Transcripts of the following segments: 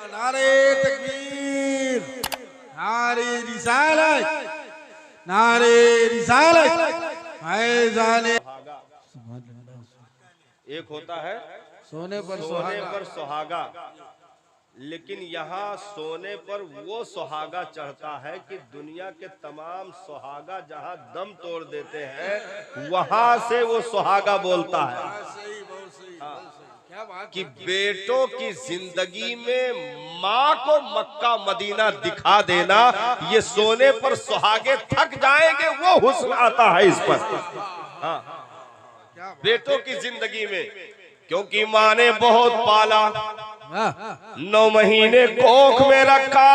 नारे तकबीर, नारे रिसालत, नारे रिसालत, फैज़ाने। एक होता है सोने पर सुहागा, लेकिन यहाँ सोने पर वो सुहागा चढ़ता है कि दुनिया के तमाम सुहागा जहाँ दम तोड़ देते हैं वहां से वो सुहागा बोलता है। सही, बहुत सही, क्या बात कि बेटों की जिंदगी में माँ को मक्का मदीना दिखा देना, ये सोने पर सुहागे थक जाएंगे, वो हुस्न आता है इस पर। हाँ, बेटों की जिंदगी में, क्योंकि माँ ने बहुत पाला, 9 महीने कोख में रखा,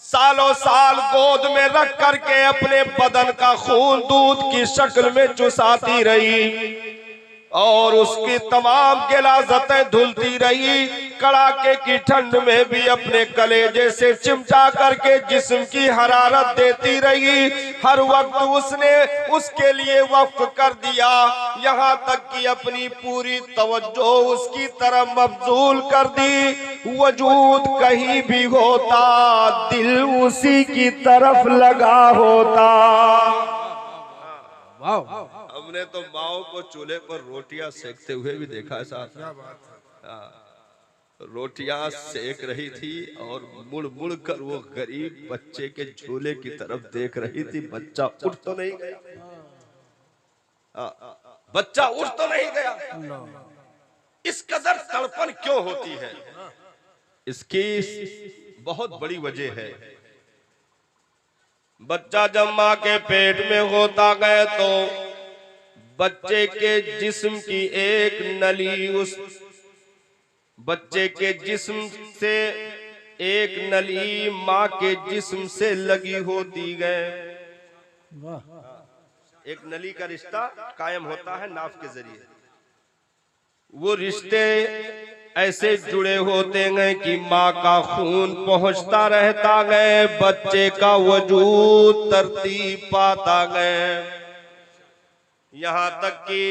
सालों साल गोद में रख करके अपने बदन का खून दूध की शक्ल में चुसाती रही और उसकी तमाम गिलाज़तें धुलती रही। कड़ाके की ठंड में भी अपने कलेजे से चिमटा करके जिस्म की हरारत देती रही। हर वक्त उसने उसके लिए वक्फ कर दिया, यहाँ तक कि अपनी पूरी तवज्जो उसकी तरफ मबजूल कर दी। वजूद कहीं भी होता, दिल उसी की तरफ लगा होता। हमने तो माओ को चूल्हे पर रोटियां सेकते हुए भी देखा है साहब। रोटियां सेक रही थी और मुड़ मुड़ कर वो गरीब बच्चे के झूले की तरफ देख रही थी। बच्चा उठ तो नहीं गया, बच्चा उठ तो नहीं गया। इस कदर तड़पन क्यों होती है? इसकी बहुत बड़ी वजह है। बच्चा जब माँ के पेट में होता गया तो बच्चे के जिस्म की एक नली, उस बच्चे के जिस्म से एक नली माँ के जिस्म से लगी होती गए। एक नली का रिश्ता कायम होता है नाफ के जरिए। वो रिश्ते ऐसे जुड़े होते गए कि माँ का खून पहुंचता रहता गए, बच्चे का वजूद तरतीब पाता गए। यहाँ तक कि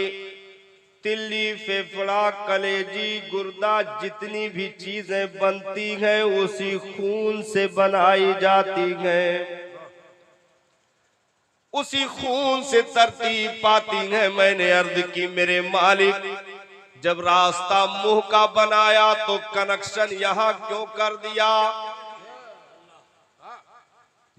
तिल्ली, फेफड़ा, कलेजी, गुर्दा, जितनी भी चीजें बनती हैं उसी खून से बनाई जाती हैं, उसी खून से तरतीब पाती हैं। मैंने अर्ज की मेरे मालिक, जब रास्ता मुंह का बनाया तो कनेक्शन यहाँ क्यों कर दिया?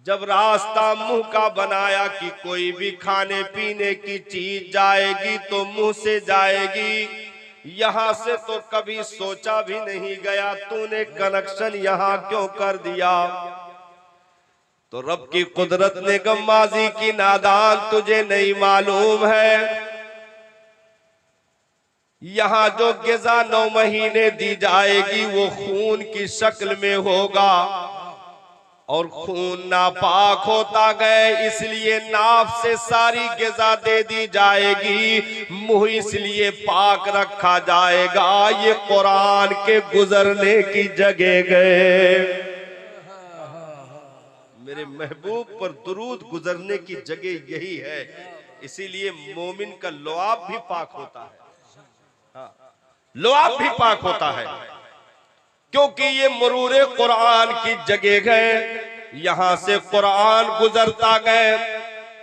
जब रास्ता मुंह का बनाया कि कोई भी खाने पीने की चीज जाएगी तो मुंह से जाएगी, यहाँ से तो कभी सोचा भी नहीं गया, तूने कनेक्शन यहाँ क्यों कर दिया? तो रब की कुदरत ने गम्माजी की नादान तुझे नहीं मालूम है। यहाँ जो ग़िज़ा 9 महीने दी जाएगी वो खून की शक्ल में होगा और खून नापाक होता गए, इसलिए नाफ से सारी ग़िज़ा दे दी जाएगी, मुंह इसलिए पाक रखा जाएगा। ये कुरान के गुजरने की जगह गए, मेरे महबूब पर दुरूद गुजरने की जगह यही है। इसीलिए मोमिन का लुआब भी पाक होता है, लुआब भी पाक होता है, क्योंकि ये मरूरे कुरान की जगह गए। यहां से कुरान गुजरता गए।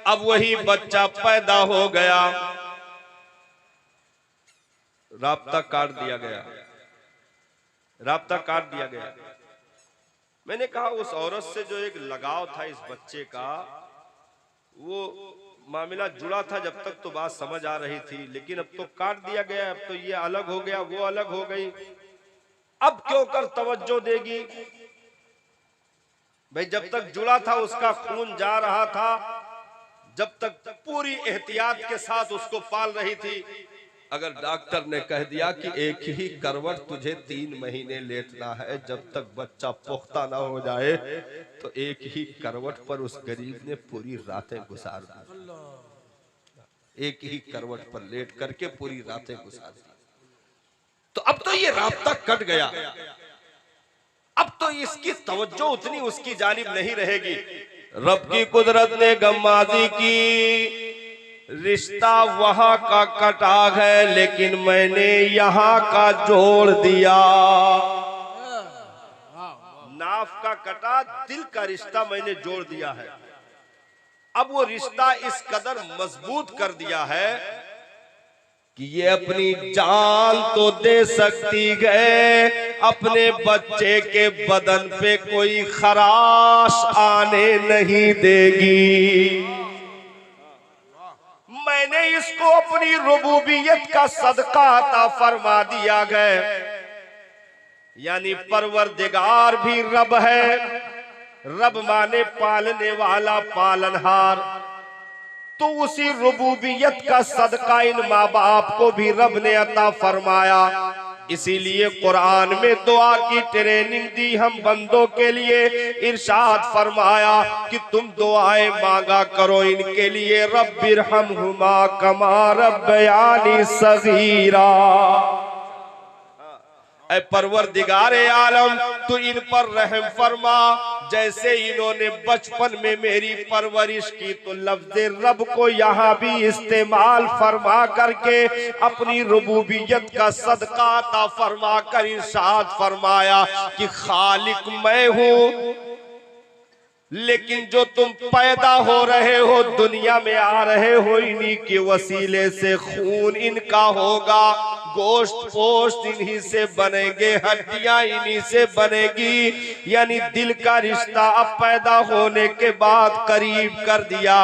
अब वही बच्चा पैदा हो गया, राब्ता काट दिया गया, राब्ता काट दिया गया। मैंने कहा उस औरत से जो एक लगाव था इस बच्चे का, वो मामला जुड़ा था जब तक तो बात समझ आ रही थी, लेकिन अब तो काट दिया गया, अब तो ये अलग हो गया, वो अलग हो गई। अब क्यों कर तवज्जो देगी भाई? जब तक जुड़ा था उसका खून जा रहा था, जब तक पूरी एहतियात के साथ उसको पाल रही थी। अगर डॉक्टर ने कह दिया कि एक ही करवट तुझे 3 महीने लेटना है, जब तक बच्चा पुख्ता ना हो जाए, तो एक ही करवट पर उस गरीब ने पूरी रातें गुजार दी, एक ही करवट पर लेट करके पूरी रातें गुजार दी। तो अब तो ये राब्ता कट गया, अब तो इसकी तवज्जो उतनी उसकी जानिब नहीं रहेगी। रब की कुदरत ने गम्माजी की, रिश्ता वहां का कटा है लेकिन मैंने यहाँ का जोड़ दिया। नाफ का कटा, दिल का रिश्ता मैंने जोड़ दिया है। अब वो रिश्ता इस कदर मजबूत कर दिया है कि ये अपनी जान तो दे सकती है, अपने बच्चे के बदन पे कोई खराश आने नहीं देगी। मैंने इसको अपनी रुबूबियत का सदका अता फरमा दिया गया, यानी परवरदिगार भी रब है। रब माने पालने वाला, पालनहार। तो उसी रुबूबियत का सदका इन माँ बाप को भी रब ने अता फरमाया। इसीलिए कुरान में दुआ की ट्रेनिंग दी हम बंदों के लिए। इरशाद फरमाया कि तुम दुआएं मांगा करो इनके लिए, रब्बिरहमहुमा कमा रब्बयानी सगीरा। ऐ परवरदिगारे आलम, तू इन पर रहम फरमा, जैसे इन्होंने बचपन में मेरी परवरिश की। तो लफ्ज़ रब को यहाँ भी इस्तेमाल फरमा करके अपनी रुबूबियत का सदका अता फरमा कर इरशाद फरमाया कि खालिक मैं हूँ, लेकिन जो तुम पैदा हो रहे हो, दुनिया में आ रहे हो, इन्हीं के वसीले से खून इनका होगा, गोश्त पोश्त इन्हीं से बनेंगे, हड्डियां इन्हीं से बनेगी। यानी दिल का रिश्ता अब पैदा होने के बाद करीब कर दिया,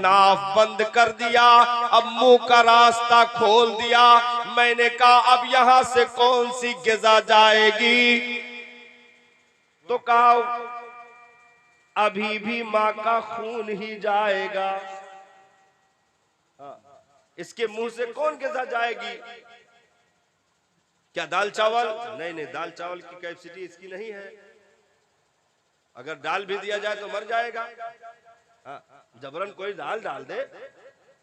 नाफ बंद कर दिया, अब मुंह का रास्ता खोल दिया। मैंने कहा अब यहां से कौन सी ग़िज़ा जाएगी? तो कहा अभी भी माँ का खून ही जाएगा। इसके मुंह से कौन ग़िज़ा जाएगी? क्या दाल चावल? नहीं नहीं, दाल चावल की कैपेसिटी इसकी नहीं है। अगर दाल भी दिया जाए तो मर जाएगा। जबरन कोई दाल डाल दे,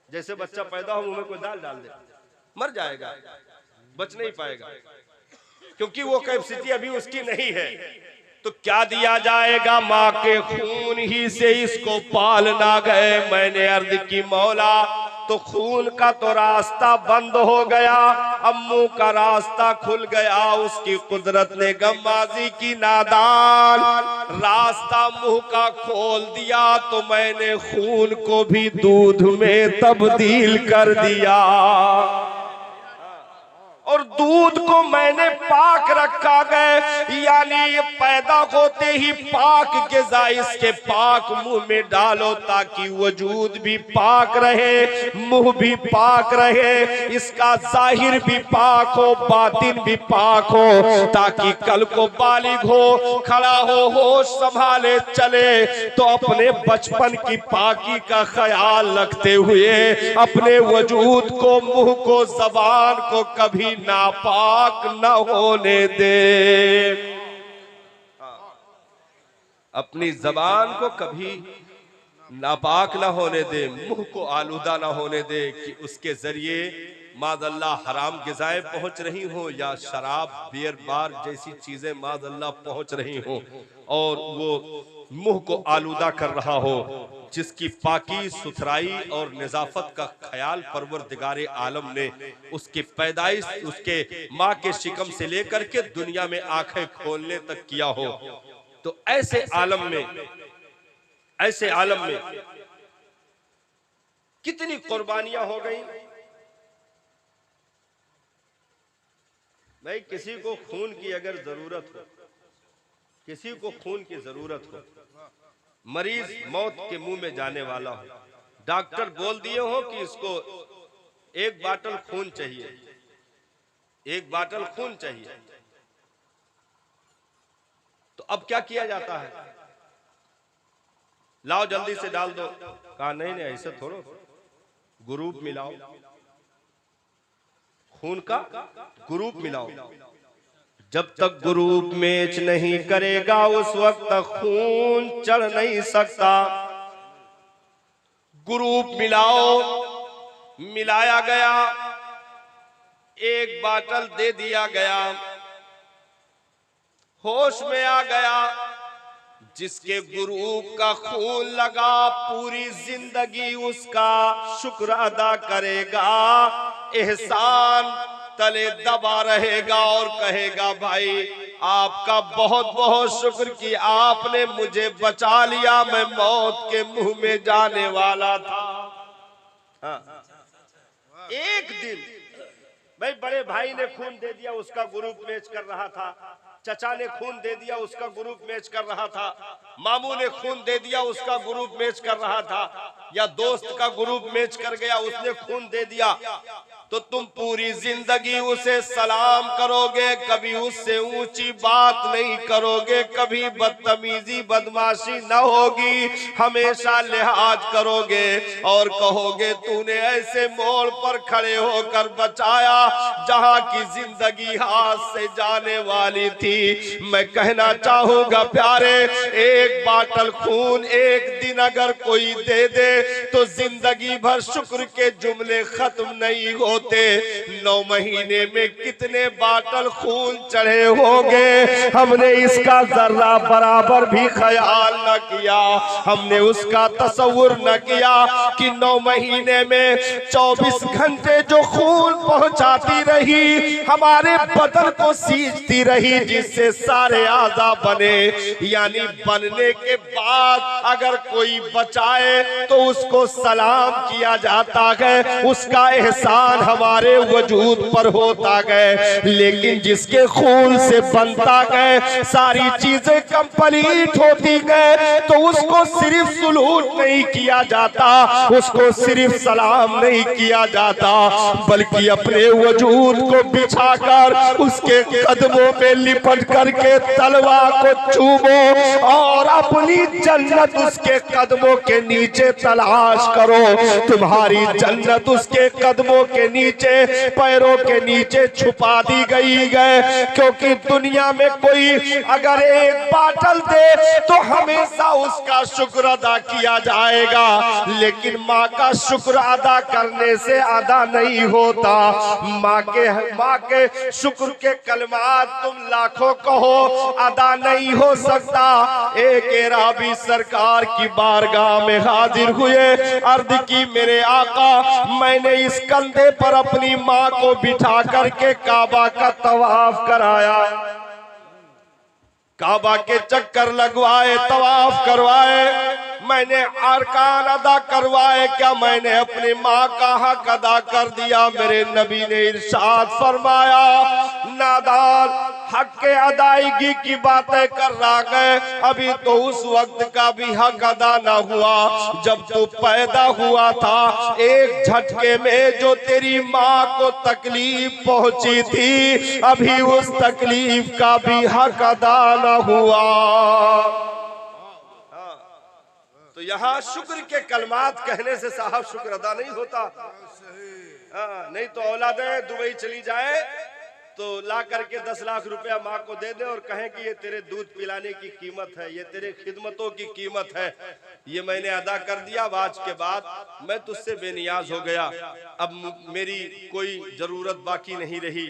जैसे बच्चा पैदा हो मुंह में कोई दाल डाल दे, मर जाएगा, बच नहीं पाएगा, क्योंकि वो कैपेसिटी अभी उसकी नहीं है। तो क्या दिया जाएगा? माँ के खून ही से इसको पालना गए। मैंने अर्ज की मौला, तो खून का तो रास्ता बंद हो गया, अब मुंह का रास्ता खुल गया। उसकी कुदरत ने गम्माजी की नादान रास्ता मुंह का खोल दिया, तो मैंने खून को भी दूध में तब्दील कर दिया और दूध को मैंने पाक रखा गए। यानी ये पैदा होते ही पाक ग़िज़ा इसके पाक मुंह में डालो, ताकि वजूद भी पाक रहे, मुंह भी पाक रहे, इसका जाहिर भी पाक हो, बातिन भी पाक हो, ताकि कल को बालिग हो, खड़ा हो, होश संभाले चले, तो अपने बचपन की पाकी का ख्याल रखते हुए अपने वजूद को, मुंह को, ज़बान को कभी नापाक न होने दे। अपनी जबान को कभी नापाक न होने दे, मुंह को आलूदा न होने दे कि उसके जरिए माज़अल्लाह हराम ग़िज़ाएं पहुंच रही हो, या शराब, बियर बार जैसी चीजें माज़अल्लाह पहुंच रही हो, और वो मुंह को आलूदा कर रहा हो। जिसकी पाकी, सुथराई और निजाफत का ख्याल परवरदिगारे आलम ने उसकी पैदाइश, उसके माँ के शिकम से लेकर के दुनिया में आंखें खोलने तक किया हो। तो ऐसे आलम में कितनी कुर्बानियां हो गई। भाई किसी को खून की अगर जरूरत हो, किसी को खून की जरूरत हो, मरीज मौत के मुंह में जाने वाला हो, डॉक्टर बोल दिए हो कि इसको 1 बाटल खून चाहिए, 1 बाटल खून चाहिए, तो अब क्या किया जाता है? लाओ जल्दी से डाल दो। कहा नहीं नहीं, ऐसे थोड़ो, ग्रुप मिलाओ, खून का ग्रुप मिलाओ। जब तक ग्रुप मैच नहीं करेगा उस वक्त तक खून चढ़ नहीं सकता। ग्रुप मिलाओ, मिलाया गया, 1 बाटल दे दिया गया, होश में आ गया। जिसके ग्रुप का खून लगा पूरी जिंदगी उसका शुक्र अदा करेगा, एहसान तले दबा रहेगा और कहेगा भाई आपका बहुत बहुत शुक्र कि आपने मुझे बचा लिया, मैं मौत के मुंह में जाने वाला था। हाँ। एक दिन भाई बड़े भाई ने खून दे दिया, उसका ग्रुप मैच कर रहा था। चचा ने खून दे दिया, उसका ग्रुप मैच कर रहा था। मामू ने खून दे दिया, उसका ग्रुप मैच कर रहा था। या दोस्त का ग्रुप मैच कर गया, उसने खून दे दिया, तो तुम पूरी जिंदगी उसे सलाम करोगे, कभी उससे ऊंची बात नहीं करोगे, कभी बदतमीजी बदमाशी न होगी, हमेशा लिहाज करोगे और कहोगे तूने ऐसे मोड़ पर खड़े होकर बचाया जहां की जिंदगी हाथ से जाने वाली थी। मैं कहना चाहूंगा प्यारे, एक बाटल खून एक दिन अगर कोई दे दे तो जिंदगी भर शुक्र के जुमले खत्म नहीं होते। 9 महीने में कितने बाटल खून चढ़े होंगे, हमने इसका जर्रा बराबर भी ख्याल न किया, हमने उसका तसव्वुर न किया कि 9 महीने में 24 घंटे जो खून पहुंचाती रही, हमारे बदन को सींचती रही, जिससे सारे आज़ा बने। यानी बनने के बाद अगर कोई बचाए तो उसको सलाम किया जाता है, उसका एहसान हमारे वजूद पर होता गए। लेकिन जिसके खून से बनता गए, सारी चीजें कंप्लीट होती गए, तो उसको सिर्फ सलूट नहीं किया जाता, उसको सिर्फ सलाम नहीं किया जाता, बल्कि अपने वजूद को बिछाकर उसके कदमों में लिपट करके तलवा को चूमो और अपनी जन्नत उसके कदमों के नीचे तलाश करो। तुम्हारी जन्नत उसके कदमों के नीचे, पैरों के नीचे छुपा दी गई है। क्योंकि दुनिया में कोई अगर एक बाटल दे तो हमेशा उसका शुक्र अदा किया जाएगा, लेकिन माँ का शुक्र अदा करने से अदा नहीं होता। माँ के शुक्र के कलमात तुम लाखों कहो, अदा नहीं हो सकता। एक राबी सरकार की बारगाह में हाजिर हुए, अर्ज की मेरे आका, मैंने इस कंधे पर अपनी माँ को बिठा करके काबा का तवाफ कराया, काबा के चक्कर लगवाए, तवाफ करवाए, मैंने अरकान अदा करवाए, क्या मैंने अपनी माँ का हक अदा कर दिया? मेरे नबी ने इरशाद फरमाया, नादान हक के अदायगी की बातें कर रहा है, अभी तो उस वक्त का भी हक अदा ना हुआ जब तू पैदा हुआ था। एक झटके में जो तेरी माँ को तकलीफ पहुंची थी, अभी उस तकलीफ का भी हक अदा ना हुआ। तो यहाँ शुक्र के कलमात कहने से साहब शुक्र अदा नहीं होता। नहीं तो औलादे दुबई चली जाए तो ला करके 10 लाख रुपया माँ को दे दे और कहें कि ये तेरे दूध पिलाने की कीमत है, ये तेरे खिदमतों की कीमत है, ये मैंने अदा कर दिया, आज के बाद मैं तुझसे बेनियाज हो गया, अब मेरी कोई जरूरत बाकी नहीं रही,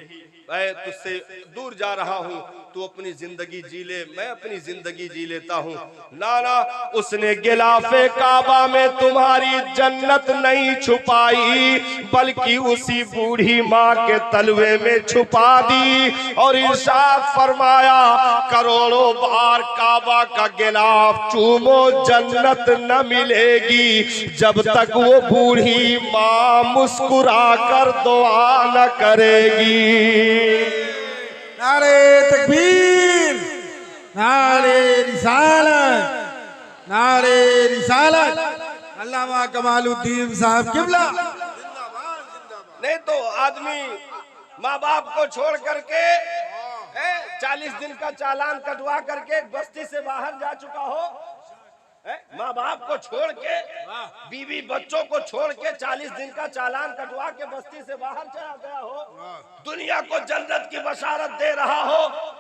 मैं तुझसे दूर जा रहा हूँ, तू अपनी जिंदगी जी ले, मैं अपनी जिंदगी जी लेता हूँ। नाना, उसने गिलाफे काबा में तुम्हारी जन्नत नहीं छुपाई, बल्कि उसी बूढ़ी माँ के तलवे में छुपा दी और इरशाद फरमाया, करोड़ों बार काबा का गिलाफ चूमो, जन्नत न मिलेगी जब तक वो बूढ़ी माँ मुस्कुरा कर दुआ न करेगी। नारे तकबीर, नारे रिसालत, नारे रिसालत, अल्लामा कमालुद्दीन साहब किबला। नहीं तो आदमी माँ बाप को छोड़ करके 40 दिन का चालान कटवा करके बस्ती से बाहर जा चुका हो, माँ बाप को छोड़ के, बीवी बच्चों को छोड़ के 40 दिन का चालान कटवा के बस्ती से बाहर चला गया हो, दुनिया को जन्नत की बशारत दे रहा हो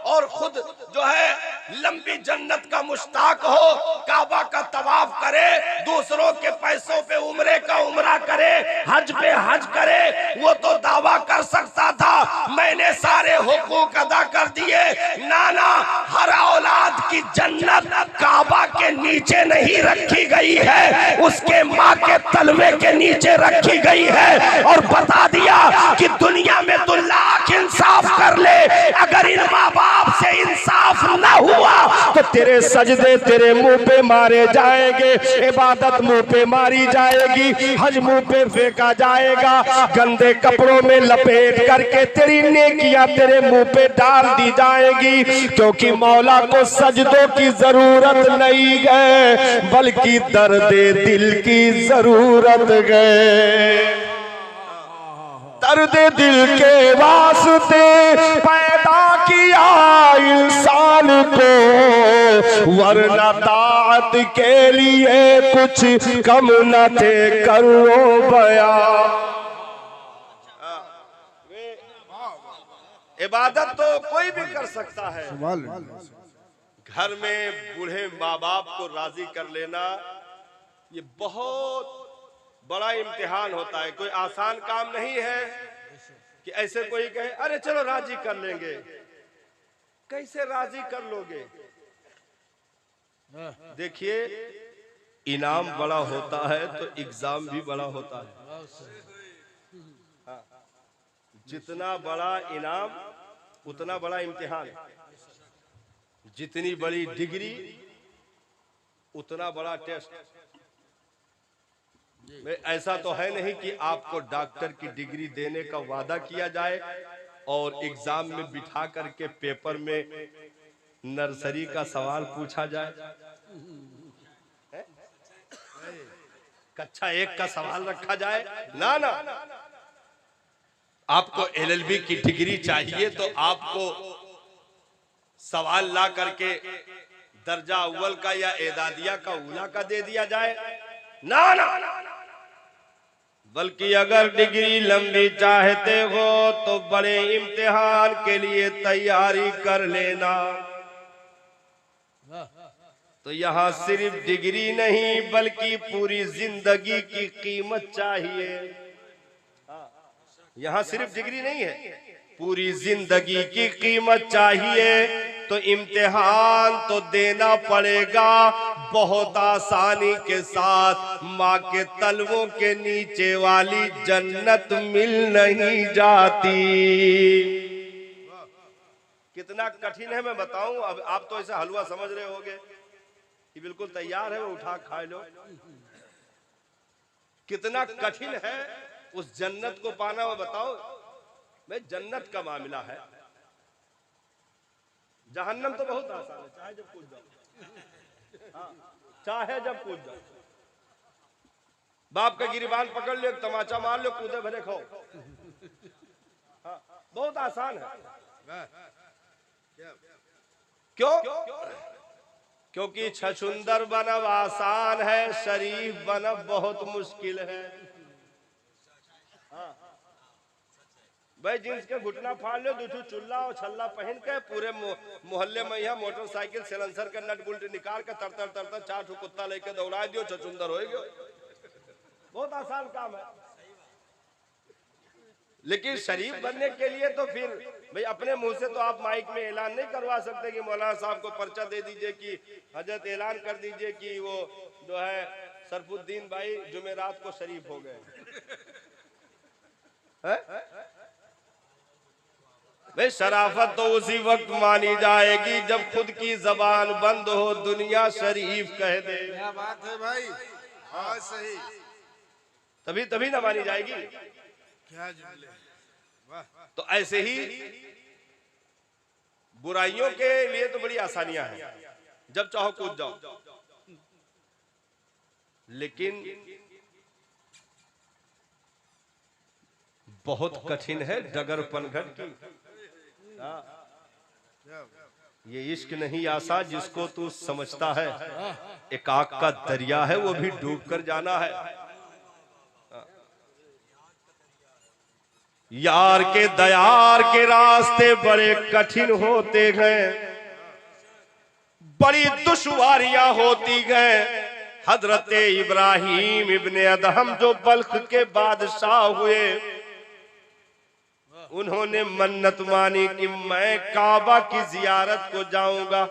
और खुद जो है लंबी जन्नत का मुश्ताक हो, काबा का तवाफ करे, दूसरों के पैसों पे उम्रे का उम्रा करे, हज पे हज करे, वो तो दावा कर सकता था मैंने सारे हुकूक अदा कर दिए। नाना, हर औलाद की जन्नत काबा के के नीचे नहीं रखी गई है, उसके माँ के तलवे के नीचे रखी गई है। और बता दिया कि दुनिया में तू लाख इंसाफ कर ले, अगर इन माँ बाप से इंसाफ ना हुआ तो तेरे सजदे तेरे मुंह पे मारे जाएंगे, इबादत मुंह पे मारी जाएगी, हज मुंह पे फेंका जाएगा, गंदे कपड़ों में लपेट करके तेरी नेकियां तेरे मुंह पे डाल दी जाएगी। क्योंकि मौला को सजदों की जरूरत नहीं है, बल्कि दर्दे दिल की जरूरत है। दर्द दिल के वास्ते पैदा किया इंसान को, वरना ताअत के लिए कुछ कम न थे करो बया। इबादत तो कोई भी कर सकता है, घर में बूढ़े माँ बाप को राजी कर लेना ये बहुत बड़ा इम्तिहान होता है। कोई आसान काम नहीं है कि ऐसे कोई कहे अरे चलो राजी कर लेंगे। कैसे राजी कर लोगे? देखिए, इनाम बड़ा होता है तो एग्जाम भी बड़ा होता है। जितना बड़ा इनाम उतना बड़ा इम्तिहान, जितनी बड़ी डिग्री उतना बड़ा टेस्ट। ऐसा तो है नहीं कि आपको डॉक्टर की डिग्री देने का वादा किया जाए और एग्जाम में बिठा करके पेपर में नर्सरी का सवाल पूछा जाए, कक्षा 1 का सवाल रखा जाए। ना ना, आपको एलएलबी की डिग्री चाहिए तो आपको सवाल ला करके दर्जा अव्वल का या एदादिया का उला का दे दिया जाए। ना ना, बल्कि अगर डिग्री लंबी चाहते हो तो बड़े इम्तिहान के लिए तैयारी कर लेना। तो यहाँ सिर्फ डिग्री नहीं बल्कि पूरी जिंदगी की कीमत चाहिए। यहाँ सिर्फ डिग्री नहीं है, पूरी जिंदगी की कीमत चाहिए। तो इम्तिहान तो देना पड़ेगा बहुत आसानी के साथ। माँ के तलवों के नीचे वाली जन्नत मिल नहीं जाती। कितना कठिन है मैं बताऊं। अब आप तो ऐसा हलवा समझ रहे होगे कि बिल्कुल तैयार है, वो उठा खा लो। कितना कठिन है उस जन्नत को पाना, वो बताओ। मैं जन्नत का मामला है, जहन्नम तो बहुत आसान है, चाहे जब कूद जाओ। हाँ, चाहे जब कूद जाओ। बाप का गिरबान पकड़ लो, एक तमाचा मार लो, कूदे भरे खाओ। हाँ, बहुत आसान है। क्यों? क्योंकि छछुंदर बनब आसान है, शरीफ बनब बहुत मुश्किल है। हाँ, भाई जींस के घुटना फाड़ लो, दूसरी चुल्ला और छल्ला पहन के पूरे मोहल्ले में यहाँ मोटरसाइकिल सिलेंसर के नट बुल्ट निकाल के तरतर तरतर 4 ठो कुत्ता लेके दौड़ा दियो, छछुंदर हो गयो। बहुत आसान काम है। लेकिन शरीफ बनने के लिए तो फिर भाई अपने मुंह से तो आप माइक में ऐलान नहीं करवा सकते कि मौलाना साहब को पर्चा दे दीजिए कि हजरत ऐलान कर दीजिए कि वो जो है सरफुद्दीन भाई जुमेरात को शरीफ हो गए। भाई शराफत तो उसी वक्त मानी जाएगी जब खुद की जबान बंद हो, दुनिया शरीफ कह दे। क्या बात है भाई, हाँ सही, तभी तभी ना मानी जाएगी। क्या जुमले। तो ऐसे ही बुराइयों के लिए तो बड़ी आसानियां हैं, जब चाहो कूद जाओ। लेकिन बहुत कठिन है डगर पनघट की। ये इश्क नहीं आसा जिसको तू समझता है, एक आग का दरिया है वो भी डूब कर जाना है। यार के दयार के रास्ते बड़े कठिन होते हैं, बड़ी दुश्वारियां होती हैं। हजरत इब्राहिम इब्ने अदहम जो बल्ख के बादशाह हुए, उन्होंने मन्नत मानी कि मैं काबा की जियारत को जाऊंगा।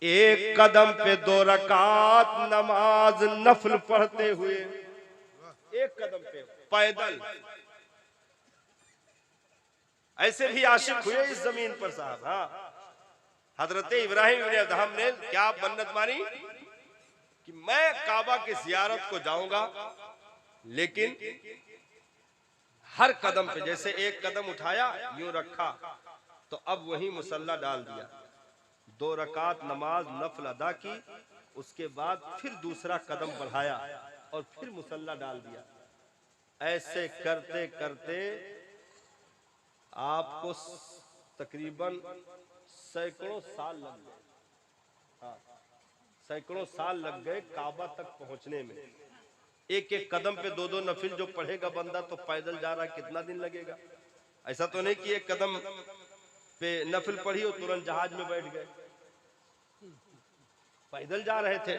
एक कदम पे 2 रकात नमाज नफल पढ़ते हुए, एक कदम पे पैदल। ऐसे भी आशिक हुए इस जमीन पर साहब। हाँ, हजरत इब्राहिम इब्न अदहम ने क्या मन्नत मानी कि मैं काबा की जियारत को जाऊंगा, लेकिन हर कदम पे जैसे एक कदम उठाया यूं रखा तो अब वहीं मुसल्ला डाल दिया, 2 रकात नमाज नफल अदा की, उसके बाद फिर दूसरा कदम बढ़ाया और फिर मुसल्ला डाल दिया। ऐसे करते करते आपको तकरीबन सैकड़ों साल लग गए। हाँ, सैकड़ों साल लग गए काबा तक पहुंचने में। एक एक कदम पे 2-2 नफिल जो पढ़ेगा बंदा तो पैदल जा रहा है, कितना दिन लगेगा। ऐसा तो नहीं कि एक कदम पे नफिल पढ़ी और तुरंत जहाज में बैठ गए, पैदल जा रहे थे।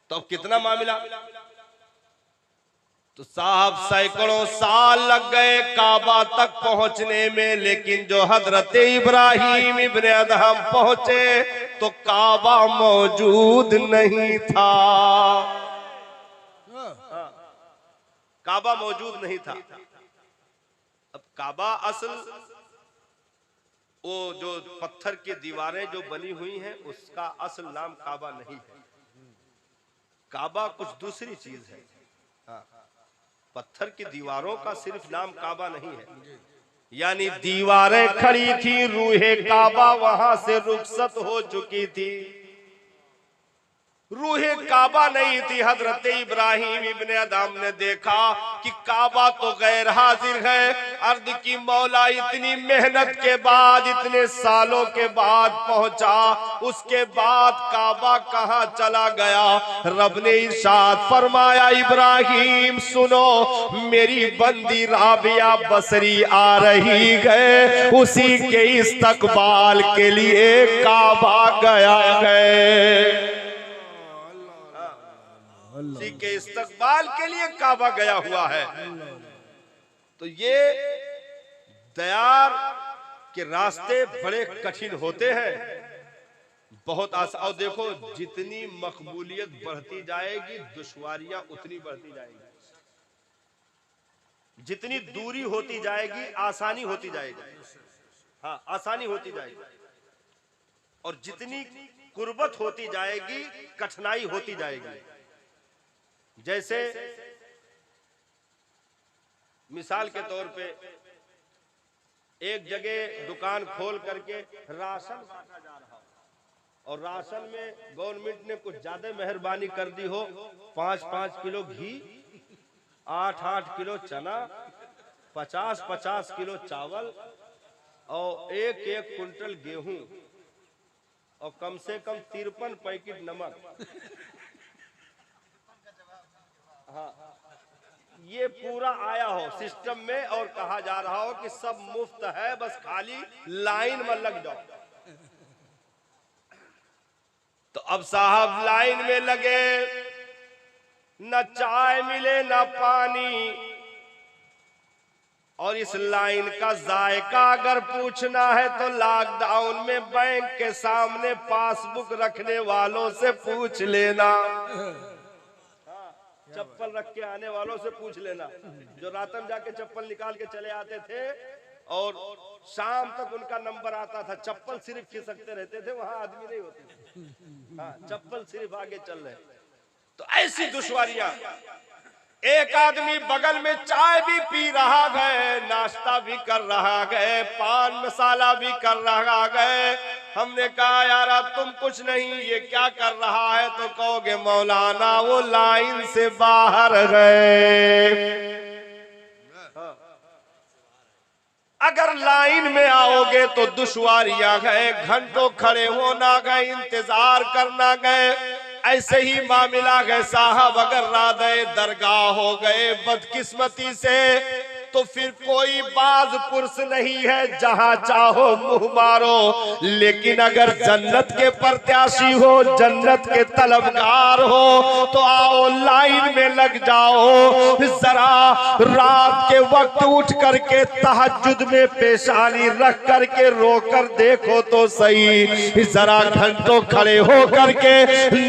तो अब कितना मामला, तो साहब सैकड़ों साल लग गए काबा तक पहुंचने में, लेकिन जो हजरत इब्राहिम इब्न अदहम पहुंचे तो काबा मौजूद नहीं था। काबा मौजूद नहीं था। अब काबा असल वो जो पत्थर की दीवारें जो बनी हुई हैं उसका असल नाम काबा नहीं है। काबा कुछ दूसरी चीज है। हाँ, पत्थर की दीवारों का सिर्फ नाम काबा नहीं है। यानी दीवारें खड़ी थी, रूहे काबा वहां से रुखसत हो चुकी थी, रूहे काबा नहीं थी। हजरत इब्राहिम इब्न अदहम ने देखा कि काबा तो गैर हाजिर है। अर्द की मौला इतनी मेहनत के बाद, इतने सालों के बाद पहुंचा, उसके बाद काबा कहां चला गया। रब ने इरशाद फरमाया, इब्राहिम सुनो, मेरी बंदी राबिया बसरी आ रही है, उसी के इस्तकबाल के लिए काबा गया है। उसी के इस्तकबाल के लिए काबा गया हुआ है। तो ये दयार के रास्ते बड़े कठिन होते हैं, बहुत आसान। और देखो जितनी मकबूलियत बढ़ती जाएगी दुश्वारियां उतनी बढ़ती जाएगी, जितनी दूरी होती जाएगी आसानी होती जाएगी। हाँ, आसानी होती जाएगी। और जितनी कुर्बत होती जाएगी कठिनाई होती जाएगी। जैसे मिसाल के तौर पे एक जगह दुकान खोल करके राशन बांटा जा रहा हो और राशन में गवर्नमेंट ने कुछ ज्यादा मेहरबानी कर दी हो, 5-5 किलो घी, 8-8 किलो चना, 50-50 किलो चावल और 1-1 कुंटल गेहूं और कम से कम 53 पैकेट नमक। हाँ, ये पूरा आया हो सिस्टम में और कहा जा रहा हो कि सब मुफ्त है, बस खाली लाइन में लग जाओ। तो अब साहब लाइन में लगे, न चाय मिले न पानी, और इस लाइन का जायका अगर पूछना है तो लॉकडाउन में बैंक के सामने पासबुक रखने वालों से पूछ लेना, चप्पल रख के आने वालों से पूछ लेना, जो रात में जाके चप्पल निकाल के चले आते थे और शाम तक उनका नंबर आता था। चप्पल सिर्फ खिसकते रहते थे, वहां आदमी नहीं होते थे। हाँ, चप्पल सिर्फ आगे चल रहे। तो ऐसी दुश्वारियां, एक आदमी बगल में चाय भी पी रहा है, नाश्ता भी कर रहा है, पान मसाला भी कर रहा है। हमने कहा यार अब तुम कुछ नहीं, ये क्या कर रहा है? तो कहोगे मौलाना वो लाइन से बाहर गए। अगर लाइन में आओगे तो दुश्वारियां गए, घंटों खड़े होना गए, इंतजार करना गए। ऐसे ही मामला गए साहब, अगर रादे दरगाह हो गए बदकिस्मती से तो फिर कोई बाज पुरुष नहीं है, जहां चाहो मुंह मारो। लेकिन अगर जन्नत के प्रत्याशी हो, जन्नत के तलबगार हो, तो आओ लाइन में लग जाओ। जरा रात के वक्त उठ करके तहज्जुद में पेशानी रख करके रो कर देखो तो सही। जरा घंटों खड़े हो करके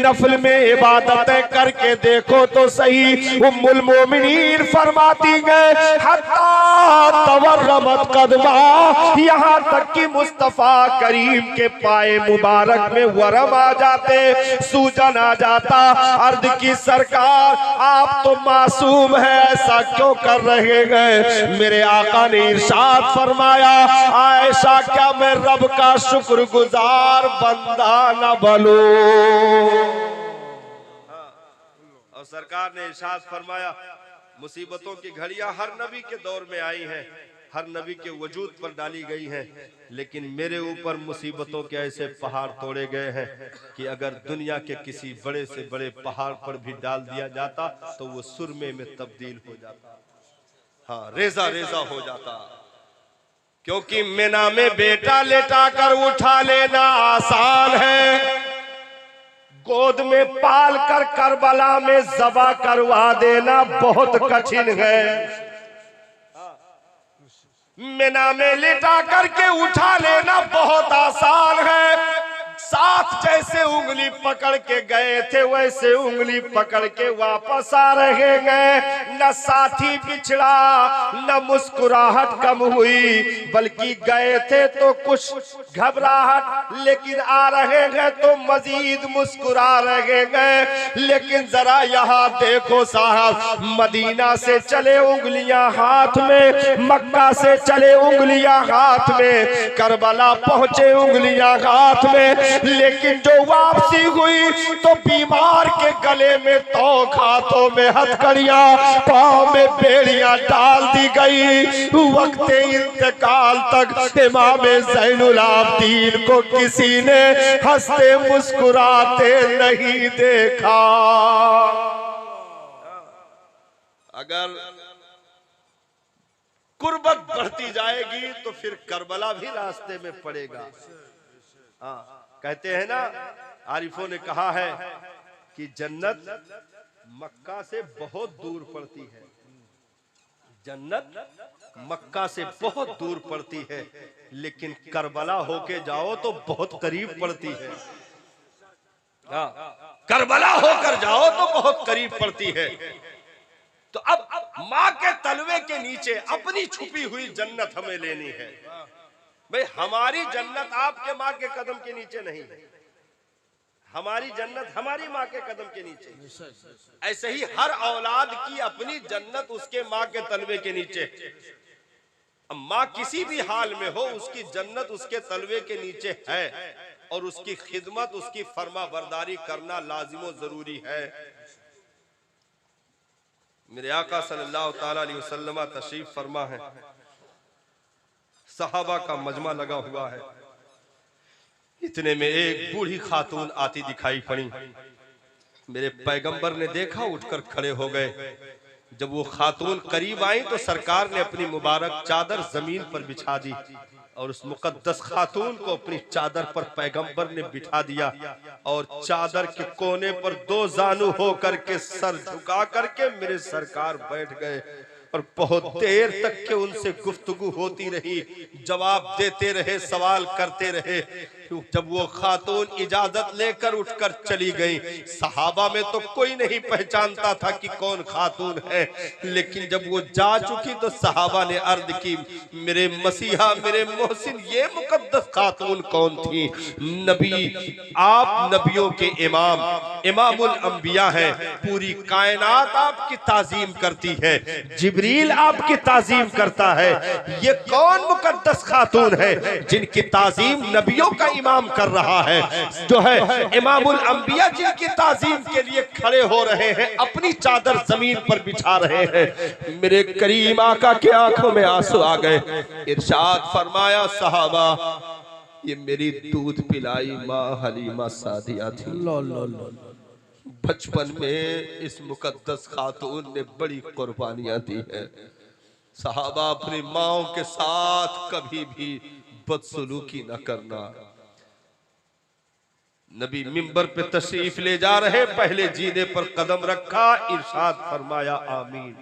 नफल में इबादतें करके देखो तो सही। उम्मुल मोमिनीन फरमाती गए तवर्रमत कदमा, यहाँ तक कि मुस्तफा करीम के पाए मुबारक में वरम आ जाते, सूजन आ जाता। अर्द की सरकार आप तो मासूम है, ऐसा क्यों कर रहे गए? मेरे आका ने इरशाद फरमाया, आयशा क्या मैं रब का शुक्रगुजार बंदा न बनूं? और सरकार ने इरशाद फरमाया, मुसीबतों की घड़ियां हर नबी के दौर में आई हैं, हर नबी के वजूद पर डाली गई हैं, लेकिन मेरे ऊपर मुसीबतों के ऐसे पहाड़ तोड़े गए हैं कि अगर दुनिया के किसी बड़े से बड़े पहाड़ पर भी डाल दिया जाता तो वो सुरमे में तब्दील हो जाता, हाँ रेजा रेजा हो जाता। क्योंकि मिना में बेटा लेटा कर उठा लेना आसान है, गोद में पाल कर करबला में ज़बा करवा देना बहुत कठिन है। मिना में लिटा करके उठा लेना बहुत आसान है। साथ जैसे उंगली पकड़ के गए थे वैसे उंगली पकड़ के वापस आ रहे गए। न साथी बिछड़ा न मुस्कुराहट कम हुई, बल्कि गए थे तो कुछ घबराहट, लेकिन आ रहे गए तो मजीद मुस्कुरा रहे गए। लेकिन जरा यहाँ देखो साहब, मदीना से चले उंगलियां हाथ में, मक्का से चले उंगलियां हाथ में, करबला पहुंचे उंगलियां हाथ में, लेकिन जो वापसी हुई तो बीमार के गले में तोक, हाथों में हथकड़ियां, पांव में बेड़ियां डाल दी गई। वक्त इंतकाल तक इमाम ज़ैनुल आबिदीन को किसी ने हंसते मुस्कुराते नहीं देखा। अगर कुर्बत बढ़ती जाएगी तो फिर करबला भी रास्ते में पड़ेगा। हाँ, कहते हैं ना, आरिफों ने कहा है कि जन्नत मक्का से बहुत दूर पड़ती है, जन्नत मक्का से बहुत दूर पड़ती है, लेकिन करबला होके जाओ तो बहुत करीब पड़ती है। हाँ, करबला होकर जाओ तो बहुत करीब पड़ती है। तो अब माँ के तलवे के नीचे अपनी छुपी हुई जन्नत हमें लेनी है। भाई हमारी जन्नत आपके माँ के कदम के नीचे नहीं है, हमारी जन्नत हमारी माँ के कदम के नीचे। ऐसे ही हर औलाद की अपनी जन्नत उसके माँ के तलवे के नीचे। अब माँ किसी भी हाल में हो, उसकी जन्नत उसके तलवे के नीचे है, और उसकी खिदमत, उसकी फरमा बरदारी करना लाजिमो जरूरी है। मेरे आका सल्लल्लाहु ताला अलैहि वसल्लम तशरीफ फरमा है, सहाबा का मजमा लगा हुआ है। इतने में एक बूढ़ी खातून आती दिखाई पड़ी। मेरे पैगंबर ने देखा, उठकर खड़े हो गए। जब वो खातून करीब आई तो सरकार ने अपनी मुबारक चादर जमीन पर बिछा दी, और उस मुकद्दस खातून को अपनी चादर पर पैगंबर ने बिठा दिया, और चादर के कोने पर दो जानू हो करके सर झुका करके मेरे सरकार बैठ गए। और बहुत देर तक के उनसे गुफ्तगू होती रही, जवाब देते रहे, सवाल करते रहे। जब वो खातून इजाजत लेकर उठकर चली गई, सहाबा में तो कोई नहीं पहचानता था कि कौन खातून है, लेकिन जब वो जा चुकी तो सहाबा ने अर्ज की, मेरे मसीहा, मेरे मोहसिन, ये मुकद्दस खातून कौन थी? नबी, आप नबियों के इमाम, इमामुल अंबिया हैं, पूरी कायनात आपकी ताजीम करती है, जिब्रील आपकी ताजीम करता है। ये कौन मुकद्दस खातून है जिनकी ताजीम नबियों का इमाम कर रहा है, जो है इमामुल अंबिया, जिनकी ताजीम के लिए खड़े हो रहे हैं, अपनी चादर जमीन पर बिछा रहे हैं। मेरे करीम आका के आंखों में आंसू आ गए। इरशाद फरमाया, सहाबा, ये मेरी दूध पिलाई माँ हलीमा सादिया थी। बचपन में इस मुकद्दस खातून ने बड़ी कुर्बानियां दी है। सहाबा अपनी माओ के साथ कभी भी बदसलूकी न करना। नबी मिंबर पे तशरीफ ले जा रहे, पहले जीने पर कदम रखा, इरशाद फरमाया आमीन।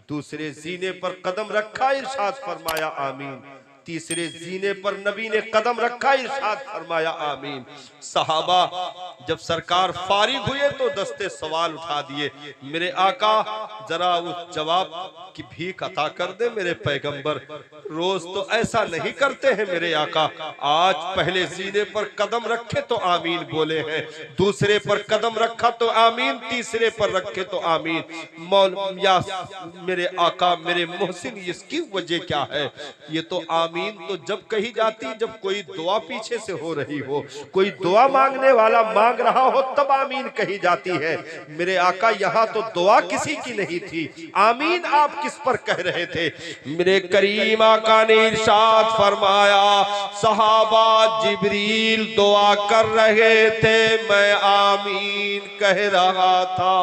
दूसरे जीने पर कदम रखा, इरशाद फरमाया आमीन। तीसरे जीने पर नबी ने कदम रखा, इरशाद फरमाया आमीन। सहाबा जब सरकार फारिग हुए तो दस्ते सवाल उठा दिए, मेरे आका जरा उस जवाब की भीख अता कर दे मेरे पैगंबर, रोज तो ऐसा नहीं करते हैं मेरे आका, आज पहले जीने पर कदम रखे तो आमीन बोले हैं, दूसरे पर कदम रखा तो आमीन, तीसरे पर रखे तो आमीन। मौल या मेरे आका मेरे मोहसिन, इसकी वजह क्या है? ये तो आमीन तो जब कही जाती जब कोई दुआ पीछे से हो रही हो, कोई दुआ मांगने वाला मांग रहा हो तब आमीन कही जाती है। मेरे आका यहाँ तो दुआ किसी की नहीं थी, आमीन आप किस पर कह रहे थे? मेरे करीम आका ने इरशाद फरमाया, सहाबा जिब्रील दुआ कर रहे थे, मैं आमीन कह रहा था।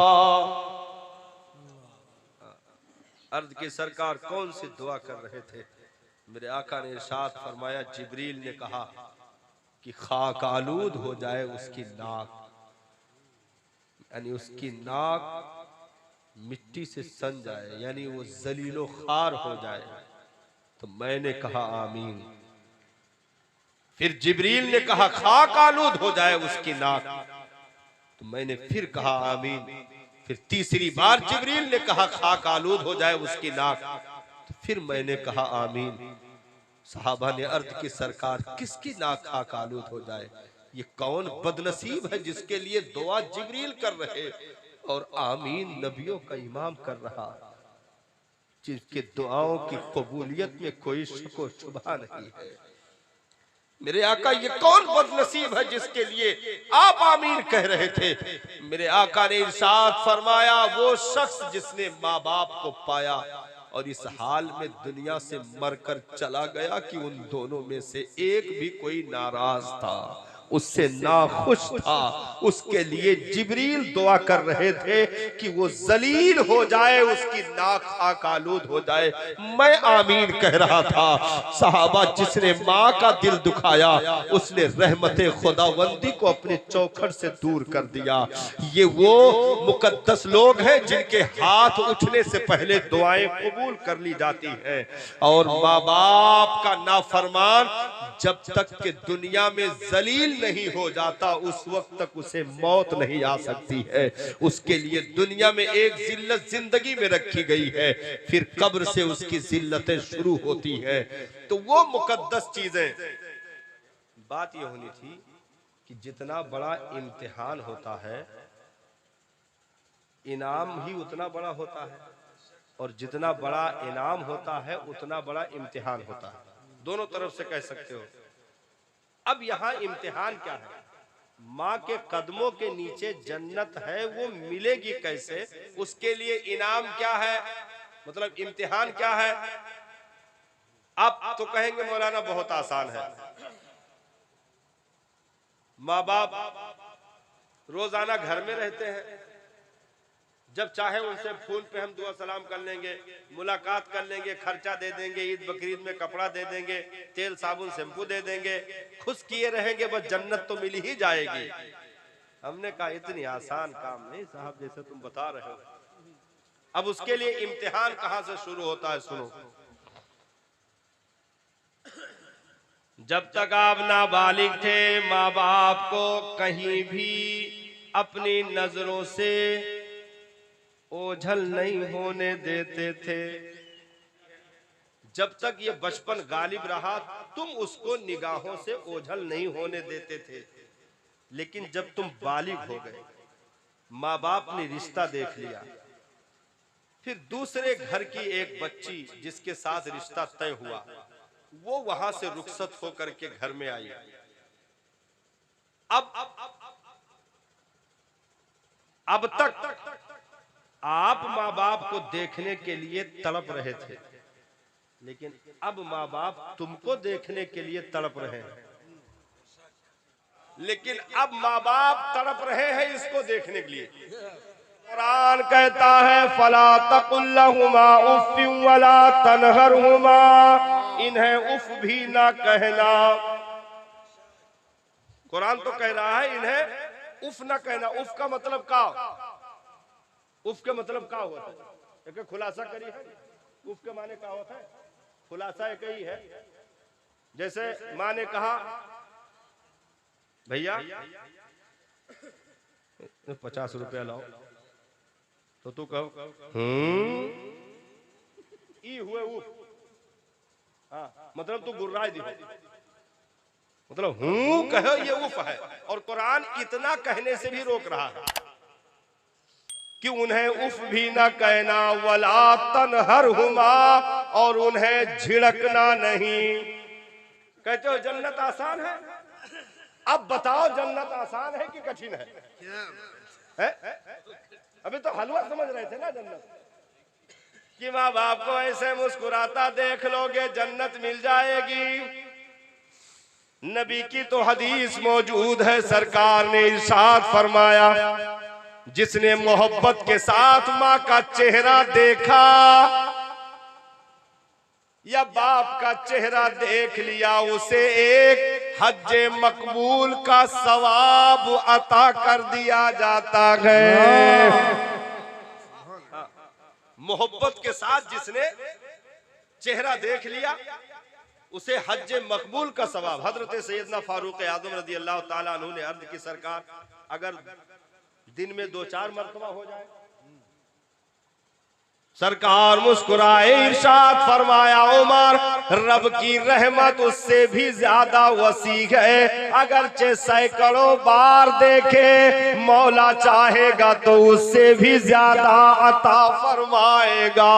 अर्ज की सरकार कौन सी दुआ कर रहे थे? मेरे आका ने इरशाद फरमाया, जिब्रील ने कहा कि खाक आलूद हो जाए उसकी नाक, यानी उसकी नाक मिट्टी से सन जाए, यानी वो जलीलो खार हो जाए। तो मैंने कहा आमीन। फिर जिब्रील ने कहा खाक आलूद हो जाए उसकी नाक, तो मैंने फिर कहा आमीन। फिर तीसरी बार जिब्रील ने कहा खाक आलूद हो जाए उसकी नाक, तो फिर मैंने कहा आमीन। सहाबा ने अर्ज की सरकार किसकी नाक खाक आलूद हो जाए? ये कौन बदनसीब है जिसके लिए दुआ जिब्रील कर रहे और आमीन नबियों का इमाम कर रहा, जिसके दुआओं की कबूलियत में कोई शक व शुबहा नहीं है। मेरे आका ये कौन बदनसीब है जिसके लिए आप आमीन कह रहे थे? मेरे आका ने इरशाद फरमाया, वो शख्स जिसने माँ बाप को पाया और इस हाल में दुनिया से मरकर चला गया कि उन दोनों में से एक भी कोई नाराज था, उससे नाखुश था, उसके लिए जिब्रील दुआ कर रहे थे कि वो जलील हो जाए, उसकी नाक खाक आलूद हो जाए। मैं आमीन कह रहा था। सहाबा जिसने माँ का दिल दुखाया उसने रहमते खुदावंदी को अपने चौखट से दूर कर दिया। ये वो मुकद्दस लोग हैं जिनके हाथ उठने से पहले दुआएं कबूल कर ली जाती हैं, और माँ बाप का नाफरमान जब तक के दुनिया में जलील नहीं हो जाता उस वक्त तक उसे मौत नहीं आ सकती है। उसके लिए दुनिया में एक जिल्लत जिंदगी में रखी गई है, फिर कब्र से उसकी जिल्लतें शुरू होती है। तो वो मुकद्दस चीजें, बात ये होनी थी कि जितना बड़ा इम्तिहान होता है इनाम भी उतना बड़ा होता है, और जितना बड़ा इनाम होता है उतना बड़ा इम्तिहान होता है। दोनों तरफ से कह सकते हो। अब यहाँ इम्तिहान क्या है? माँ के कदमों के नीचे जन्नत है, वो मिलेगी कैसे? उसके लिए इनाम क्या है? मतलब इम्तिहान क्या है? आप तो कहेंगे मौलाना बहुत आसान है। माँ बाप रोजाना घर में रहते हैं, जब चाहे उनसे फोन पे हम दुआ सलाम कर लेंगे, मुलाकात कर लेंगे, खर्चा दे देंगे, ईद बकरीद में कपड़ा दे देंगे, तेल साबुन शैम्पू दे देंगे, खुश किए रहेंगे, बस जन्नत तो मिल ही जाएगी। हमने कहा इतनी आसान काम नहीं साहब जैसे तुम बता रहे हो। अब उसके लिए इम्तिहान कहां से शुरू होता है सुनो। जब तक आप नाबालिग थे माँ बाप को कहीं भी अपनी नजरों से ओझल नहीं होने देते थे। जब तक ये बचपन गालिब रहा तुम उसको निगाहों से ओझल नहीं होने देते थे, लेकिन जब तुम बालिग हो गए, माँ बाप ने रिश्ता देख लिया, फिर दूसरे घर की एक बच्ची जिसके साथ रिश्ता तय हुआ वो वहां से रुखसत होकर के घर में आई। अब तक आप माँ बाप को देखने के लिए तड़प रहे थे, लेकिन अब माँ बाप तुमको देखने के लिए तड़प रहे हैं। लेकिन अब माँ बाप तड़प रहे हैं इसको देखने के लिए। कुरान कहता है फला तकुल्लहुमा उफ़्फिन वला तनहरहुमा, इन्हें उफ भी ना कहना। कुरान तो कह रहा है इन्हें उफ ना कहना। उफ का मतलब का, उफ के मतलब का होता है, एक खुलासा करी है। उफ के माने का होता है, खुलासा एक ही है। जैसे माँ ने कहा भैया 50 रुपया लाओ, तो तू कहो ई हुए उफ। हाँ, मतलब तू गुर्राए दी, मतलब कहो ये उफ है। और कुरान इतना कहने से भी रोक रहा है कि उन्हें उफ भी ना कहना, वला तनहरहुमा, और उन्हें झिड़कना नहीं। कहते हो जन्नत आसान है, अब बताओ जन्नत आसान है कि कठिन है? अभी तो हलवा समझ रहे थे ना जन्नत, कि माँ बाप को ऐसे मुस्कुराता देख लोगे जन्नत मिल जाएगी। नबी की तो हदीस मौजूद है, सरकार ने इरशाद फरमाया जिसने मोहब्बत के साथ माँ का चेहरा देखा या बाप का चेहरा देख लिया, उसे एक हज्जे मकबूल का सवाब अता कर दिया जाता है। मोहब्बत के साथ जिसने चेहरा देख लिया उसे हज्जे मकबूल का सवाब। हजरत सैयदना फारूक आजम रज़ी अल्लाह ताला अन्हु ने अर्ज की सरकार अगर दिन में 2-4 मरतबा हो जाए। सरकार मुस्कुराए, इरशाद फरमाया उमर रब की रहमत उससे भी ज्यादा वसी है, अगरचे सैकड़ों बार देखे मौला चाहेगा तो उससे भी ज्यादा अता फरमाएगा।